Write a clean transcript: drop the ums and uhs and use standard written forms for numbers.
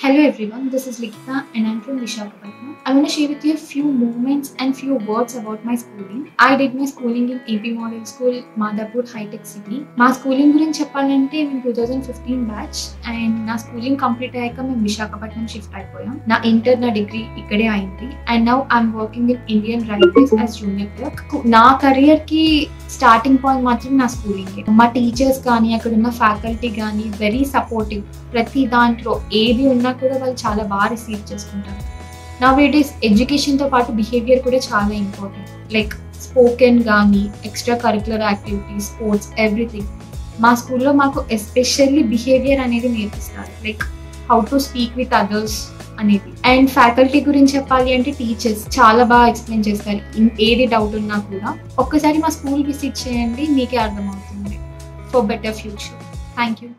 Hello everyone, this is Likita and I'm from Visakhapatnam. I want to share with you a few moments and few words about my schooling. I did my schooling in AP Model School, Madhapur High Tech City. మా schooling గురించి చెప్పాలంటే మేము 2015 batch and నా schooling complete అయ్యాక మేము Visakhapatnam shift అయిపోయాం. నా inter నా డిగ్రీ ఇక్కడే అయింది and now I'm working in Indian railways as junior clerk. నా కెరియర్ కి స్టార్టింగ్ పాయింట్ మాత్రం నా స్కూలింగ్. మా టీచర్స్ కానీ అక్కడ ఉన్న ఫ్యాకల్టీ కానీ వెరీ సపోర్టివ్. ప్రతి దాంట్లో ఏది ఉన్నా కూడా వాళ్ళు చాలా బాగా రిసీవ్ చేసుకుంటారు. నౌవేడేస్ ఎడ్యుకేషన్తో పాటు బిహేవియర్ కూడా చాలా ఇంపార్టెంట్. లైక్ స్పోకెన్ కానీ extra curricular activities, sports, everything. మా స్కూల్లో మాకు ఎస్పెషల్లీ బిహేవియర్ అనేది నేర్పిస్తారు. Like how to speak with others అనేది. అండ్ ఫ్యాకల్టీ గురించి చెప్పాలి అంటే టీచర్స్ చాలా బాగా ఎక్స్ప్లెయిన్ చేస్తారు. ఏది డౌట్ ఉన్నా కూడా ఒక్కసారి మా స్కూల్ విజిట్ చేయండి, మీకే అర్థమవుతుంది. For better future. Thank you.